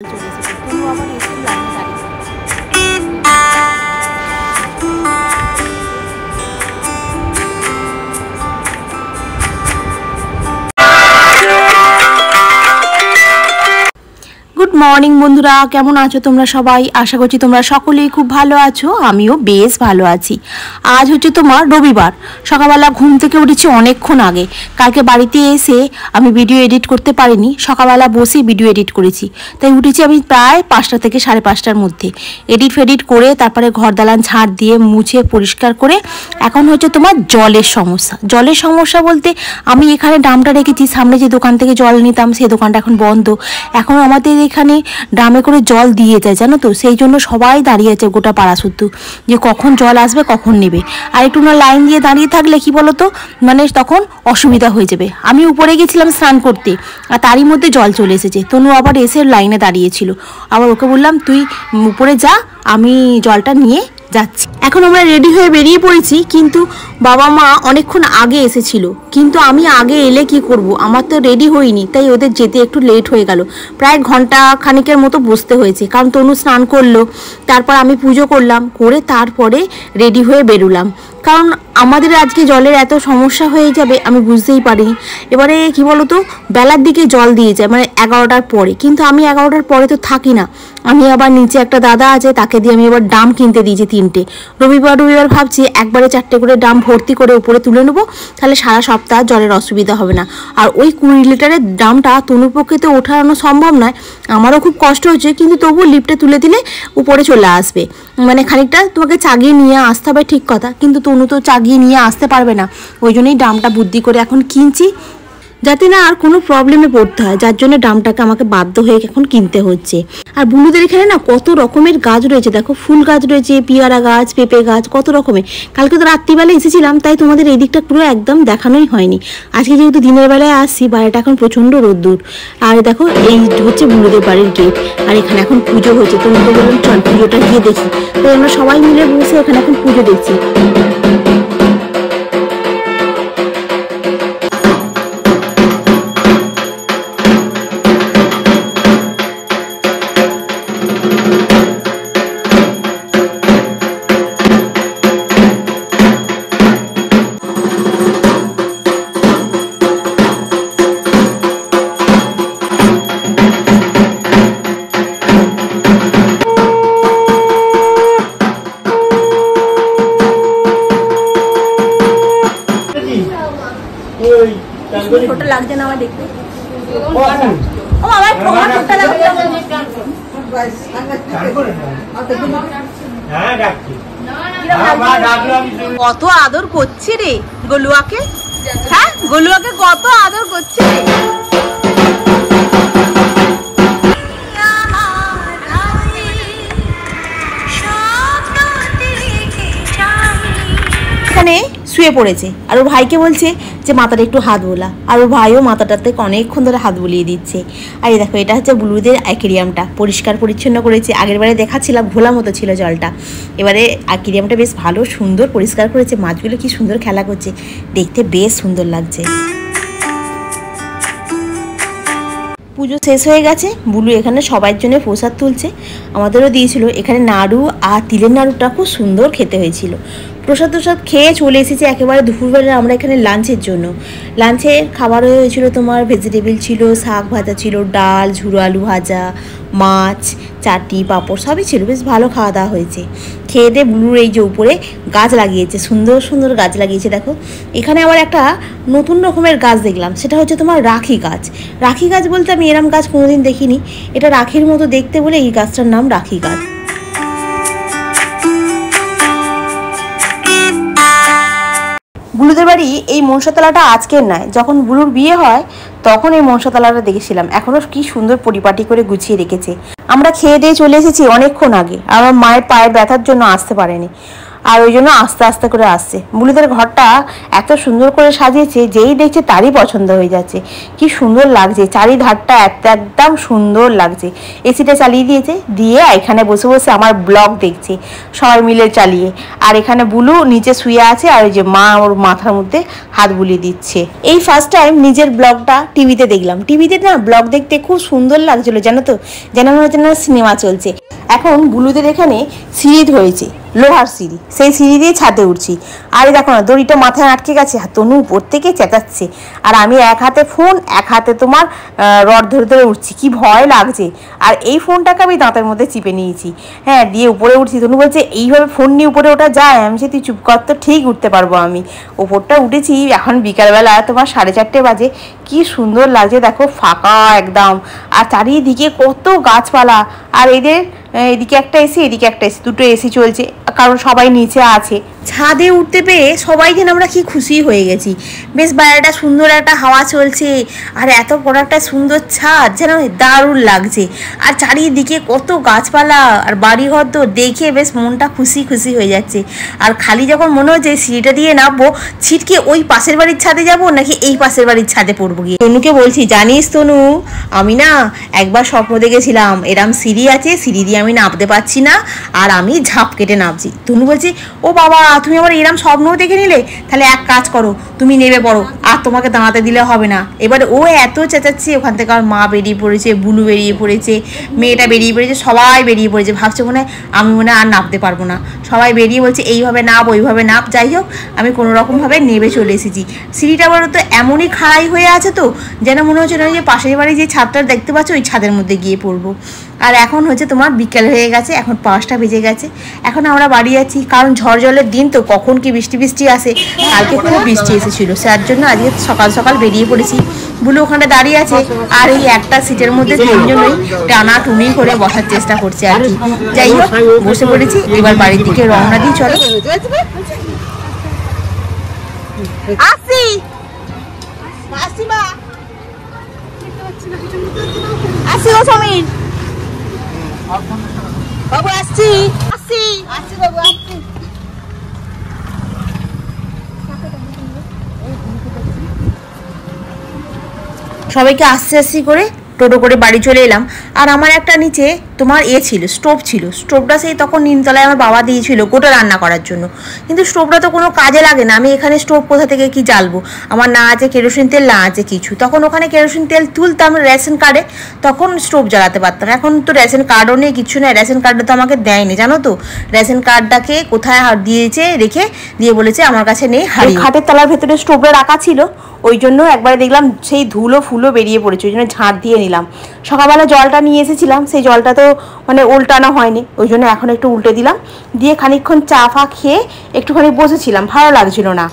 চলে এসেছে তনু আবার এসে লাইনে দাঁড়িয়ে। গুড মর্নিং বন্ধুরা, কেমন আছো তোমরা সবাই? আশা করছি তোমরা সকলেই খুব ভালো আছো, আমিও বেশ ভালো আছি। আজ হচ্ছে তোমার রবিবার। সকালবেলা ঘুম থেকে উঠেছি অনেকক্ষণ আগে। কালকে বাড়িতে এসে আমি ভিডিও এডিট করতে পারিনি, সকালবেলা বসে ভিডিও এডিট করেছি। তাই উঠেছি আমি প্রায় 5টা থেকে 5:30টার মধ্যে। এডিট ফেডিট করে তারপরে ঘর দালান ঝাড় দিয়ে মুছে পরিষ্কার করে এখন হচ্ছে তোমার জলের সমস্যা। জলের সমস্যা বলতে আমি এখানে ড্রামটা রেখেছি, সামনে যে দোকান থেকে জল নিতাম সেই দোকানটা এখন বন্ধ। এখন আমাদের এখানে ড্রামে করে জল দিয়ে যায়, জানো তো, সেই জন্য সবাই দাঁড়িয়ে আছে গোটা পাড়া শুদ্ধ, যে কখন জল আসবে কখন নেবে। আর একটু না লাইন দিয়ে দাঁড়িয়ে থাকলে কি বলতো, মানে তখন অসুবিধা হয়ে যাবে। আমি উপরে গেছিলাম স্নান করতে, আর তারই মধ্যে জল চলে এসেছে। তনু আবার এসে লাইনে দাঁড়িয়েছিল, আবার ওকে বললাম তুই উপরে যা, আমি জলটা নিয়ে যাচ্ছি। এখন আমরা রেডি হয়ে বেরিয়ে পড়েছি, কিন্তু বাবা মা অনেকক্ষণ আগে এসেছিল। কিন্তু আমি আগে এলে কি করব, আমার তো রেডি হইনি, তাই ওদের যেতে একটু লেট হয়ে গেল। প্রায় ঘন্টা খানিকের মতো বসতে হয়েছে, কারণ তনু স্নান করলো, তারপর আমি পুজো করলাম, করে তারপরে রেডি হয়ে বেরোলাম। কারণ আমাদের আজকে জলের এত সমস্যা হয়ে যাবে আমি বুঝতেই পারিনি। এবারে কি বলতো, বেলার দিকে জল দিয়ে যায়, মানে 11টার পরে। কিন্তু আমি 11টার পরে তো থাকি না, আমি আবার নিচে একটা দাদা আছে, তাকে দিয়ে আমি এবার ড্রাম কিনতে দিয়েছি 3টে। রবিবার ভাবছি একবারে 4টে করে ড্রাম ভর্তি করে উপরে তুলে নেবো, তাহলে সারা সপ্তাহ জলের অসুবিধা হবে না। আর ওই 20 লিটারের ড্রামটা তনুর পক্ষে তো ওঠানো সম্ভব নয়, আমারও খুব কষ্ট হচ্ছে, কিন্তু তবুও লিফটে তুলে দিলে উপরে চলে আসবে। মানে খানিকটা তোমাকে চাগিয়ে নিয়ে আসতে হবে, ঠিক কথা, কিন্তু তনু তো চাগিয়ে নিয়ে আসতে পারবে না। ওই জন্যই ড্রামটা বুদ্ধি করে এখন কিনছি, যাতে না আর কোনো প্রবলেমে পড়তে হয়, যার জন্য ড্রামটাকে আমাকে বাধ্য হয়ে এখন কিনতে হচ্ছে। আর বুনুদের এখানে না কত রকমের গাছ রয়েছে, দেখো, ফুল গাছ রয়েছে, পেয়ারা গাছ, পেঁপে গাছ, কত রকমের। কালকে তো রাত্রিবেলা এসেছিলাম, তাই তোমাদের এই দিকটা পুরো একদম দেখানোই হয়নি। আজকে যেহেতু দিনের বেলায় আসছি, বাড়িটা এখন প্রচণ্ড রোদ্দুর। আর দেখো, এই হচ্ছে বুনুদের বাড়ির গেট, আর এখানে এখন পুজো হয়েছে। তো মতো বললাম চল পুজোটা গিয়ে দেখি, তাই আমরা সবাই মিলে বসে এখানে এখন পুজো দেখছি। ছোট লাগছে না আমার দেখতে? ও আমার ছোট লাগছে। কত আদর করছে রে গোলুয়াকে, হ্যাঁ গোলুয়াকে কত আদর করছে রে। এখানে শুয়ে পড়েছে, আর ওর ভাইকে বলছে যে মাথাটা একটু হাত বোলা, আর ওর ভাইও মাথাটাতে অনেকক্ষণ ধরে হাত বুলিয়ে দিচ্ছে। আর এই দেখো, এটা হচ্ছে বুলুদের অ্যাকুয়ারিয়ামটা পরিষ্কার পরিচ্ছন্ন করেছে। আগের বারে দেখাচ্ছিলাম ঘোলা মতো ছিল জলটা, এবারে অ্যাকুয়ারিয়ামটা বেশ ভালো সুন্দর পরিষ্কার করেছে। মাছগুলো কি সুন্দর খেলা করছে, দেখতে বেশ সুন্দর লাগছে। পুজো শেষ হয়ে গেছে, বুলু এখানে সবার জন্য প্রসাদ তুলছে, আমাদেরও দিয়েছিল। এখানে নাড়ু আর তিলের নাড়ুটা খুব সুন্দর খেতে হয়েছিল। প্রসাদ খেয়ে চলে এসেছি একেবারে দুপুরবেলা আমরা এখানে লাঞ্চের জন্য। লাঞ্চের খাবার হয়েছিল তোমার ভেজিটেবিল ছিল, শাক ভাজা ছিল, ডাল, ঝুড়ো আলু ভাজা, মাছ, চাটনি, পাঁপড় সবই ছিল। বেশ ভালো খাওয়া দাওয়া হয়েছে। খেয়ে দিয়ে বুলুর এই যে উপরে গাছ লাগিয়েছে, সুন্দর সুন্দর গাছ লাগিয়েছে। দেখো, এখানে আবার একটা নতুন রকমের গাছ দেখলাম, সেটা হচ্ছে তোমার রাখি গাছ। রাখি গাছ বলতে আমি এরম গাছ কোনোদিন দেখিনি, এটা রাখির মতো দেখতে বলে এই গাছটার নাম রাখি গাছ। বুলুদের বাড়ি এই মনসাতলাটা আজকের নয়, যখন বুলুর বিয়ে হয় তখন এই মনসাতলাটা দেখেছিলাম। এখনও কি সুন্দর পরিপাটি করে গুছিয়ে রেখেছে। আমরা খেয়ে দিয়ে চলে এসেছি অনেকক্ষণ আগে, আমার মায়ের পায়ের ব্যথার জন্য আসতে পারেনি। আর ওই জন্য আস্তে আস্তে করে আসছে। বুলুদের ঘরটা এত সুন্দর করে সাজিয়েছে, যেই দেখছে তারই পছন্দ হয়ে যাচ্ছে। কি সুন্দর লাগছে, চারিধারটা একদম সুন্দর লাগছে। এসিটা চালিয়ে দিয়েছে, দিয়ে এখানে বসে বসে আমার ব্লগ দেখছে সবাই মিলে চালিয়ে। আর এখানে বুলু নিচে শুয়ে আছে, আর ওই যে মা ওর মাথার মধ্যে হাত বুলিয়ে দিচ্ছে। এই ফার্স্ট টাইম নিজের ব্লগটা টিভিতে দেখলাম। টিভিতে না ব্লগ দেখতে খুব সুন্দর লাগছিল জানো তো, যেন মনে হচ্ছে না সিনেমা চলছে। এখন বুলুদের এখানে সিঁড়ি হয়েছে, লোহার সিঁড়ি, সেই সিঁড়ি দিয়ে ছাদে উঠছি। আরে দেখো না, দড়িটা মাথায় আটকে গেছে, তনু উপর থেকে চেঁচাচ্ছে, আর আমি এক হাতে ফোন এক হাতে তোমার রড ধরে ধরে উঠছি, কি ভয় লাগছে। আর এই ফোনটাকে আমি দাঁতের মধ্যে চিপে নিয়েছি, হ্যাঁ, দিয়ে উপরে উঠছি। তনু বলছে এইভাবে ফোন নিয়ে উপরে ওঠা যায়? আমি সে তুই চুপ কর তো, ঠিক উঠতে পারবো আমি। ওপরটা উঠেছি, এখন বিকালবেলা তোমার 4:30 বাজে। কি সুন্দর লাগছে দেখো, ফাঁকা একদম, আর চারিদিকে কত গাছপালা। আর এদের এদিকে একটা এসি এদিকে একটা এসি, দুটো এসি চলছে, কারণ সবাই নিচে আছে। ছাদে উঠতে পেরে সবাই যেন আমরা কি খুশি হয়ে গেছি। বেশ বাইরেটা সুন্দর একটা হাওয়া চলছে, আর এত বড় একটা সুন্দর ছাদ, যেন দারুণ লাগছে। আর চারিদিকে কত গাছপালা আর বাড়িঘর, তো দেখে বেশ মনটা খুশি খুশি হয়ে যাচ্ছে। আর খালি যখন মনে হচ্ছে সিঁড়িটা দিয়ে নামবো, ছিটকে ওই পাশের বাড়ির ছাদে যাব নাকি এই পাশের বাড়ির ছাদে পড়বো গিয়ে। তনুকে বলছি, জানিস তনু, আমি না একবার স্বপ্ন দেখেছিলাম এরম সিঁড়ি আছে, সিঁড়ি দিয়ে আমি নামতে পারছি না, আর আমি ঝাঁপ কেটে নামছি। তনু বলছি, ও বাবা, তুমি আবার এরম স্বপ্নও দেখে নিলে? তাহলে এক কাজ করো, তুমি নেমে পড়ো, আর তোমাকে দাঁড়াতে দিলে হবে না। এবার ও এত চেঁচাচ্ছে, ওখান থেকে আর মা বেরিয়ে পড়েছে, বুলু বেরিয়ে পড়েছে, মেয়েটা বেরিয়ে পড়েছে, সবাই বেরিয়ে পড়েছে। ভাবছে মনে হয় আমি মনে হয় আর নামতে পারবো না। সবাই বেরিয়ে বলছে এইভাবে নাপ ওইভাবে নাপ। যাই হোক, আমি কোনো রকমভাবে নেমে চলে এসেছি। সিঁড়িটা বলো তো এমনই খাড়াই হয়ে আছে, তো যেন মনে হচ্ছে না যে পাশের বাড়ি যে ছাদটা দেখতে পাচ্ছ, ওই ছাদের মধ্যে গিয়ে পড়বো। আর এখন হচ্ছে তোমার বিকেল হয়ে গেছে, এখন 5টা বেজে গেছে। এখন আমরা বাড়ি যাচ্ছি, কারণ ঝড় জলের দিন তো, কখন কি বৃষ্টি আসে। কালকে খুব বৃষ্টি এসেছিলো, তার জন্য আজকে সকাল সকাল বেরিয়ে পড়েছি। বুলু ওখানে দাঁড়িয়ে আছে, আর এই একটা সিটের মধ্যে তিনজনই টানা টুনি করে বসার চেষ্টা করছে আর কি। যাই হোক, বসে পড়েছি, এবার বাড়ির দিকে রওনা দিই, চলো। আসি আসি ও সমীর বাবু, আসছি আসছি আসছি বাবু, আসছি। সবাইকে আস্তে আস্তে করে টোটো করে বাড়ি চলে এলাম। আর আমার একটা নিচে তোমার ছিল, স্টোভ ছিল। স্টোভটা সেই তখন নিমতলায় আমার বাবা দিয়েছিল গোটা রান্না করার জন্য, কিন্তু স্টোভটা তো কোনো কাজে লাগে না। আমি এখানে স্টোভ কোথা থেকে কি জ্বালবো, আমার না আছে কেরোসিন তেল, না আছে কিছু। তখন ওখানে কেরোসিন তেল তুলতাম রেশন কার্ডে, তখন স্টোভ জ্বালাতে পারতাম। এখন তো রেশন কার্ডও নেই, কিছু নেই। রেশন কার্ডটা তো আমাকে দেয়নি, জানো তো। রেশন কার্ডটাকে কোথায় দিয়েছে, রেখে দিয়ে বলেছে আমার কাছে নেই, হারিয়ে। খাটের তলার ভেতরে স্টোভটা রাখা ছিল, ওই জন্য একবারে দেখলাম সেই ধুলো ফুলো বেরিয়ে পড়েছে, ওই জন্য ঝাঁট দিয়ে নিলাম। সকালবেলা জলটা নিয়ে এসেছিলাম, সেই জলটা তো মানে উল্টানো হয়নি, ওই জন্য এখন একটু উল্টে দিলাম। দিয়ে খানিকক্ষণ চা ফা খেয়ে একটুখানি বসেছিলাম, ভালো লাগছিল না।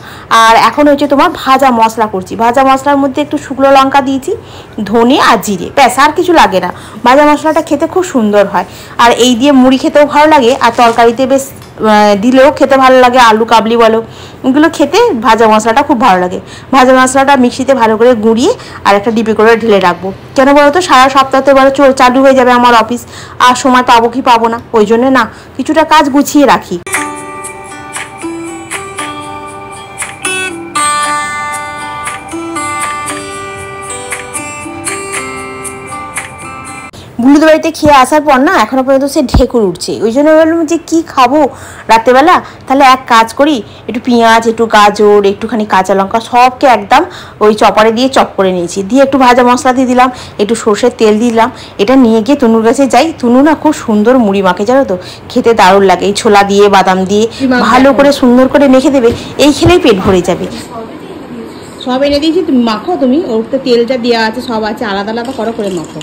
আর এখন হচ্ছে তোমার ভাজা মশলা করছি। ভাজা মশলার মধ্যে একটু শুকনো লঙ্কা দিয়েছি, ধনে আর জিরে, ব্যাস, আর কিছু লাগে না। ভাজা মশলাটা খেতে খুব সুন্দর হয়, আর এই দিয়ে মুড়ি খেতেও ভালো লাগে, আর তরকারিতে বেশ দিলেও খেতে ভালো লাগে। আলু কাবলি বলো, এগুলো খেতে ভাজা মশলাটা খুব ভালো লাগে। ভাজা মশলাটা মিক্সিতে ভালো করে গুঁড়িয়ে আর একটা ডিপে করে ঢেলে রাখবো। কেন বলো তো, সারা সপ্তাহতে এবার চালু হয়ে যাবে আমার অফিস, আর সময় পাবো কি পাবো না, ওই জন্য না কিছুটা কাজ গুছিয়ে রাখি। বুলুদের বাড়িতে খেয়ে আসার পর না এখনো পর্যন্ত সে ঢেকুর উঠছে, ওই জন্য বললাম যে কী খাবো রাত্রেবেলা, তাহলে এক কাজ করি, একটু পেঁয়াজ, একটু গাজর, একটুখানি কাঁচা লঙ্কা সবকে একদম ওই চপারে দিয়ে চপ করে নিয়েছি। দিয়ে একটু ভাজা মশলা দিয়ে দিলাম, একটু সর্ষের তেল দিলাম। এটা নিয়ে গিয়ে তনুর কাছে যাই। তনু না খুব সুন্দর মুড়ি মাখে, জানো তো, খেতে দারুণ লাগে। এই ছোলা দিয়ে বাদাম দিয়ে ভালো করে সুন্দর করে মেখে দেবে, এই খেলেই পেট ভরে যাবে। সব এনে দিয়েছি, তুমি মাখো। তুমি ওর তো তেলটা দেওয়া আছে, সব আছে, আলাদা আলাদা করে মাখো।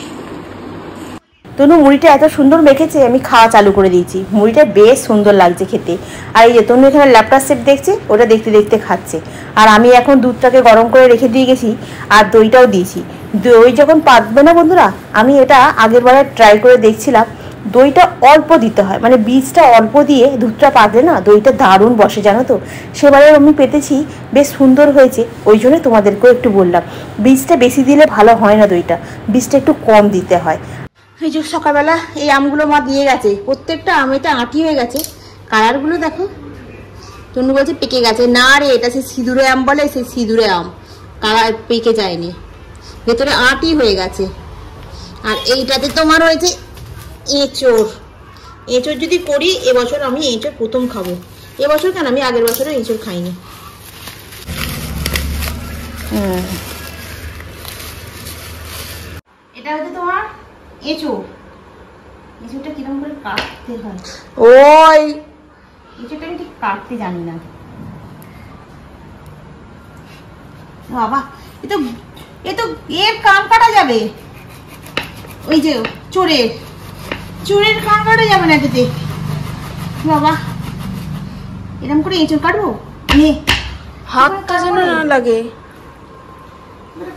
তনু মুড়িটা এত সুন্দর মেখেছে, আমি খাওয়া চালু করে দিয়েছি। মুড়িটা বেশ সুন্দর লাগছে খেতে। আর এই যে তনু এখানে ল্যাপটপ সেট দেখছে, ওটা দেখতে দেখতে খাচ্ছে। আর আমি এখন দুধটাকে গরম করে রেখে দিয়ে গেছি, আর দইটাও দিয়েছি। দই যখন পাতবে না বন্ধুরা, আমি এটা আগের বারে ট্রাই করে দেখছিলাম, দইটা অল্প দিতে হয়, মানে বীজটা অল্প দিয়ে দুধটা পাতলে না দইটা দারুণ বসে, জানো তো। সেবারে আমি পেতেছি, বেশ সুন্দর হয়েছে, ওই জন্য তোমাদেরকেও একটু বললাম। বীজটা বেশি দিলে ভালো হয় না দইটা, বীজটা একটু কম দিতে হয়। এই যে সকালবেলা এই আমগুলো মা দিয়ে গেছে, প্রত্যেকটা আম এটা আঁটি হয়ে গেছে। কালারগুলো দেখো, তনু বলছে পেকে গেছে। না রে, এটা সে সিঁদুরে আম বলে, সেই সিঁদুরে আম, কারা পেকে যায়নি, ভেতরে আঁটই হয়ে গেছে। আর এইটাতে তোমার হয়েছে এঁচোড়। এঁচোড় যদি করি, এবছর আমি এঁচোড় প্রথম খাবো। এবছর কেন, আমি আগের বছরে এঁচোড় খাইনি। এটা হচ্ছে তোমার এঁচোড়। এঁচোড়টা কিরকম করে কাটতে হয়, ওই এঁচোড়টা আমি ঠিক কাটতে জানি না বাবা। এ তো এর কান কাটা যাবে, ওই যে চোরের কান কাটা যাবে না এটাতে বাবা। এরকম করে এঁচোড় কাটবো, হাতটা যেন না লাগে।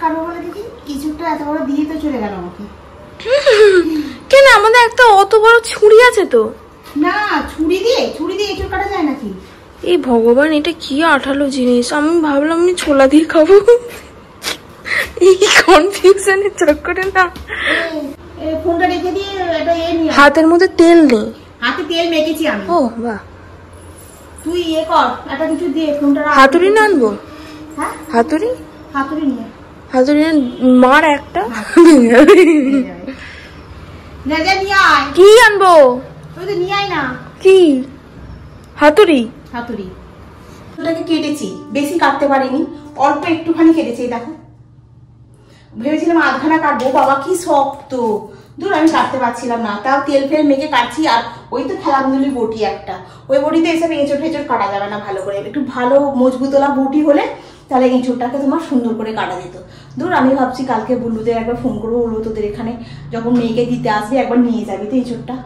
কাটবো বলে দেখি, এঁচোড়টা এত বড় দিয়ে তো চলে গেল আমাকে। কেন, আমাদের একটা অত বড় ছুরি আছে তো। না, ছুরি দিয়ে এঁচোড় কাটা যায় নাকি? এই ভগবান, এটা কি আঠালো জিনিস। আমি ভাবলাম আমি ছোলা দিয়ে খাবো। এই কনফিউশনের চক্করে না, ফোনটা রেখে দিয়ে এটা নিয়ে হাতের মধ্যে তেল নেই। হাতে তেল মেখেছি আমি। ও বাহ, তুই কর, একটা কিছু দিয়ে ফোনটা। হাতুড়ি না আনবো? হ্যাঁ, হাতুড়ি নিয়ে হাতুড়ি মার একটা। কি আনবো? ওই তো নিয়ে আয় না। কি? হাতুড়ি ওটাকে কেটেছি, বেশি কাটতে পারিনি, অল্প একটুখানি কেটেছি। দেখো, ভেবেছিলাম আধখানা কাটবো, বাবা কি শক্ত, দূর আমি কাটতে পারছিলাম না। তাও তেল ফেল মেখে কাটছি। আর ওই তো খেলাধুলি বটি একটা, ওই বটিতে এসব এঁচোড় ফেঁচোড় কাটা যাবে না ভালো করে। একটু ভালো মজবুতলা বটি হলে তাহলে এঁচোড়টাকে তোমার সুন্দর করে কাটা যেত। দূর, আমি ভাবছি কালকে বুল্লুদের একবার ফোন করবো, বলবো তোদের এখানে যখন মেয়েকে দিতে আসবে একবার নিয়ে যাবি তো এঁচোড়টা।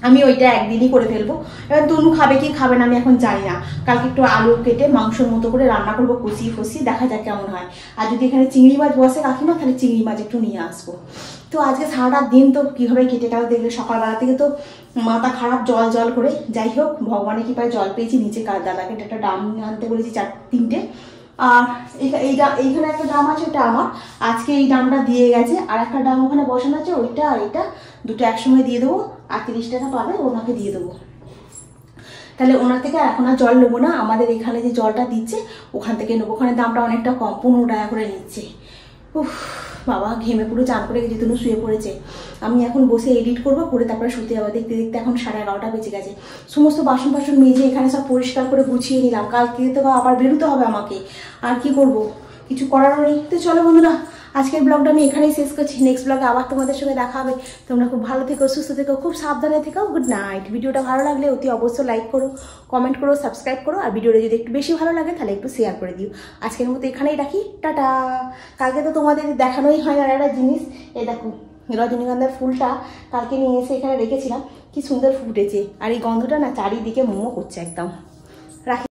আমি ওইটা একদিনই করে ফেলবো। এবার তনু খাবে কি খাবে না আমি এখন জানি না। কালকে একটু আলু কেটে মাংসর মতো করে রান্না করবো, কষিয়ে দেখা যাক কেমন হয়। আর যদি এখানে চিংড়ি মাছ বসে কাকিমা, তাহলে চিংড়ি মাছ একটু নিয়ে আসবো। তো আজকে সারাটা দিন তো কীভাবে কেটে গেল দেখলে, সকালবেলা থেকে তো মাথা খারাপ, জল করে। যাই হোক, ভগবানের কৃপায় জল পেয়েছি। নিচে দাদাকে একটা ডাম আনতে বলেছি, 3টে। আর এইখানে একটা ডাম আছে, ওটা আমার। আজকে এই ডামটা দিয়ে গেছে, আর একটা ডাম ওখানে বসানো আছে, ওইটা আর এইটা দুটো একসঙ্গে দিয়ে দেবো। আর 30 টাকা পাবে, ওনাকে দিয়ে দেবো। তাহলে ওনার থেকে এখন আর জল নেবো না, আমাদের এখানে যে জলটা দিচ্ছে ওখান থেকে নেবো। ওখানে দামটা অনেকটা কম, 15 টাকা করে নিচ্ছে। উফ বাবা, ঘেমে পুরো চান করে গেছে, তনু শুয়ে পড়েছে। আমি এখন বসে এডিট করবো, করে তারপরে শুতে যাবো। দেখতে দেখতে এখন 11:30 বেজে গেছে। সমস্ত বাসন মেজে এখানে সব পরিষ্কার করে গুছিয়ে নিলাম। কালকে তো আবার বেরোতে হবে আমাকে, আর কি করব, কিছু করারও নেই। তো চলো বন্ধুরা, আজকের ব্লগটা আমি এখানেই শেষ করছি। নেক্সট ব্লগে আবার তোমাদের সঙ্গে দেখা হবে। তোমরা খুব ভালো থেকো, সুস্থ থেকো, খুব সাবধানে থেকো। Good night. ভিডিওটা ভালো লাগলে অতি অবশ্যই লাইক করো, কমেন্ট করো, সাবস্ক্রাইব করো। আর ভিডিওটা যদি একটু বেশি ভালো লাগে তাহলে একটু শেয়ার করে দিও। আজকের মতো এখানেই রাখি, টাটা। কালকে তো তোমাদের দেখানোই হয় না একটা জিনিস, এই দেখো রজনীগন্ধার ফুলটা কালকে নিয়ে এসে এখানে রেখেছিলাম, কি সুন্দর ফুটেছে। আর এই গন্ধটা না চারিদিকে মোমো করছে একদম। রাখি।